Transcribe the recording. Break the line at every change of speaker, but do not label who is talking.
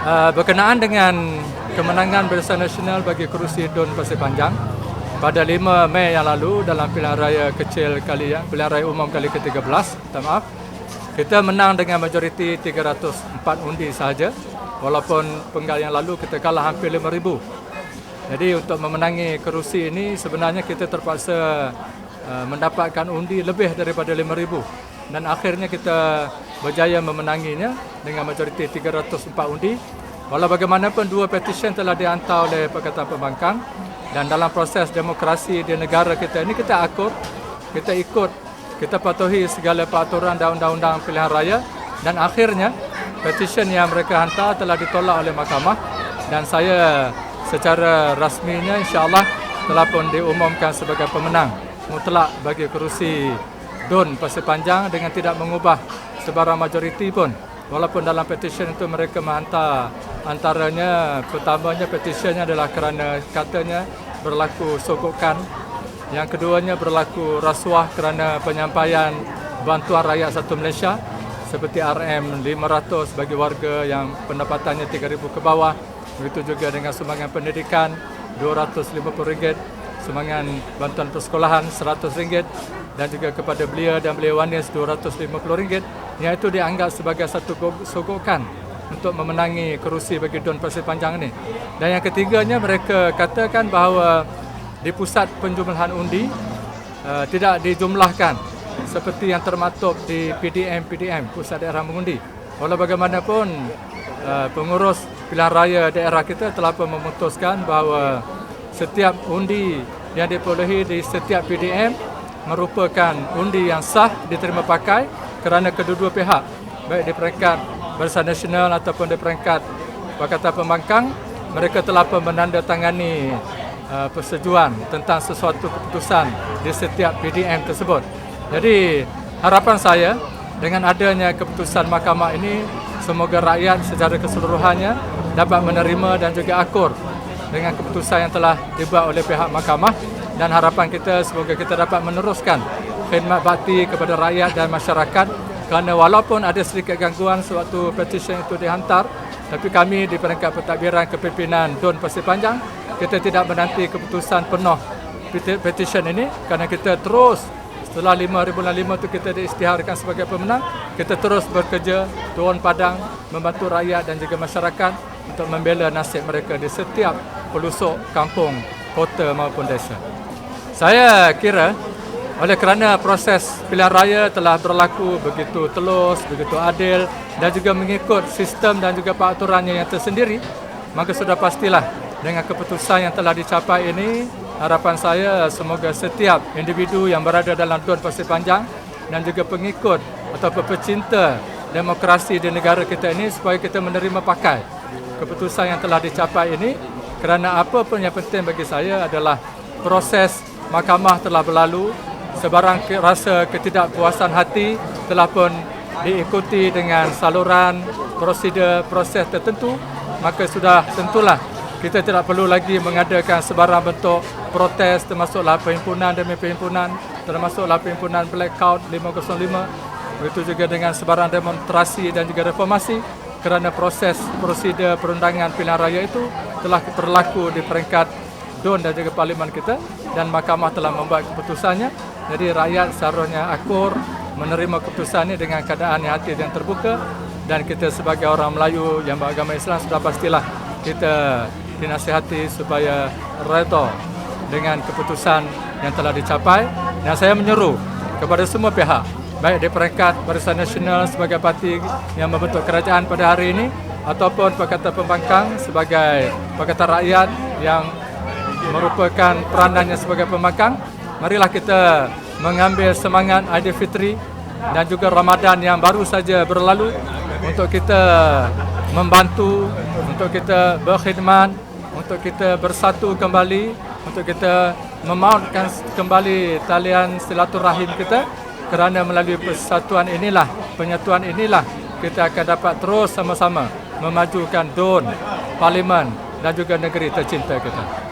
Berkenaan dengan kemenangan Barisan Nasional bagi kerusi DUN Pasir Panjang pada 5 Mei yang lalu dalam pilihan raya kecil pilihan raya umum kali ke-13, kita menang dengan majoriti 304 undi sahaja, walaupun penggal yang lalu kita kalah hampir 5,000. Jadi untuk memenangi kerusi ini sebenarnya kita terpaksa mendapatkan undi lebih daripada 5,000 dan akhirnya kita berjaya memenanginya dengan majoriti 304 undi. Walau bagaimanapun dua petisyen telah dihantar oleh Pakatan Pembangkang dan dalam proses demokrasi di negara kita ini kita ikut, kita patuhi segala peraturan dan undang-undang pilihan raya dan akhirnya petisyen yang mereka hantar telah ditolak oleh mahkamah dan saya secara rasminya insya-Allah telah pun diumumkan sebagai pemenang mutlak bagi kerusi DUN Pasir Panjang dengan tidak mengubah sebarang majoriti pun. Walaupun dalam petisyen itu mereka menghantar antaranya pertamanya petisyennya adalah kerana katanya berlaku sogokan. Yang keduanya berlaku rasuah kerana penyampaian bantuan rakyat satu Malaysia seperti RM500 bagi warga yang pendapatannya 3,000 ke bawah. Begitu juga dengan sumbangan pendidikan RM250, sumbangan bantuan persekolahan RM100 dan juga kepada belia dan belia wanis RM250 yang itu dianggap sebagai satu sogokan untuk memenangi kerusi bagi DUN Pasir Panjang ini. Dan yang ketiganya mereka katakan bahawa di pusat penjumlahan undi tidak dijumlahkan seperti yang termaktub di PDM Pusat Daerah Mengundi. Walau bagaimanapun pengurus pilihan raya daerah kita telah pun memutuskan bahawa setiap undi yang diperolehi di setiap PDM merupakan undi yang sah diterima pakai kerana kedua-dua pihak, baik di peringkat Barisan Nasional ataupun di peringkat Pakatan Pembangkang, mereka telah pun menandatangani persetujuan tentang sesuatu keputusan di setiap PDM tersebut. Jadi harapan saya dengan adanya keputusan mahkamah ini, semoga rakyat secara keseluruhannya dapat menerima dan juga akur dengan keputusan yang telah dibuat oleh pihak mahkamah, dan harapan kita semoga kita dapat meneruskan khidmat bakti kepada rakyat dan masyarakat kerana walaupun ada sedikit gangguan sewaktu petisyen itu dihantar, tapi kami di peringkat pentadbiran kepimpinan DUN Pasir Panjang kita tidak menanti keputusan penuh petisyen ini kerana kita terus setelah 5 bulan 5 itu kita diisytiharkan sebagai pemenang, kita terus bekerja turun padang membantu rakyat dan juga masyarakat untuk membela nasib mereka di setiap pelosok kampung, kota maupun desa. Saya kira oleh kerana proses pilihan raya telah berlaku begitu telus, begitu adil dan juga mengikut sistem dan juga peraturannya yang tersendiri, maka sudah pastilah dengan keputusan yang telah dicapai ini, harapan saya semoga setiap individu yang berada dalam DUN Pasir Panjang dan juga pengikut atau pecinta demokrasi di negara kita ini supaya kita menerima pakai keputusan yang telah dicapai ini, kerana apa pun yang penting bagi saya adalah proses mahkamah telah berlalu, sebarang rasa ketidakpuasan hati telah pun diikuti dengan saluran prosedur proses tertentu, maka sudah tentulah kita tidak perlu lagi mengadakan sebarang bentuk protes, termasuklah perhimpunan demi perhimpunan, termasuklah perhimpunan Blackout 505, begitu juga dengan sebarang demonstrasi dan juga reformasi, kerana proses prosedur perundangan pilihan raya itu telah berlaku di peringkat DUN dan juga parlimen kita dan mahkamah telah membuat keputusannya. Jadi rakyat seharusnya akur menerima keputusan ini dengan keadaan hati yang terbuka, dan kita sebagai orang Melayu yang beragama Islam sudah pastilah kita dinasihati supaya redha dengan keputusan yang telah dicapai, dan saya menyeru kepada semua pihak, baik di peringkat Barisan Nasional sebagai parti yang membentuk kerajaan pada hari ini ataupun Pakatan Pembangkang sebagai Pakatan Rakyat yang merupakan peranannya sebagai pembangkang, marilah kita mengambil semangat Aidilfitri dan juga Ramadan yang baru saja berlalu untuk kita membantu, untuk kita berkhidmat, untuk kita bersatu kembali, untuk kita memautkan kembali talian silaturahim kita, kerana melalui persatuan inilah, penyatuan inilah kita akan dapat terus sama-sama memajukan DUN, parlimen dan juga negeri tercinta kita.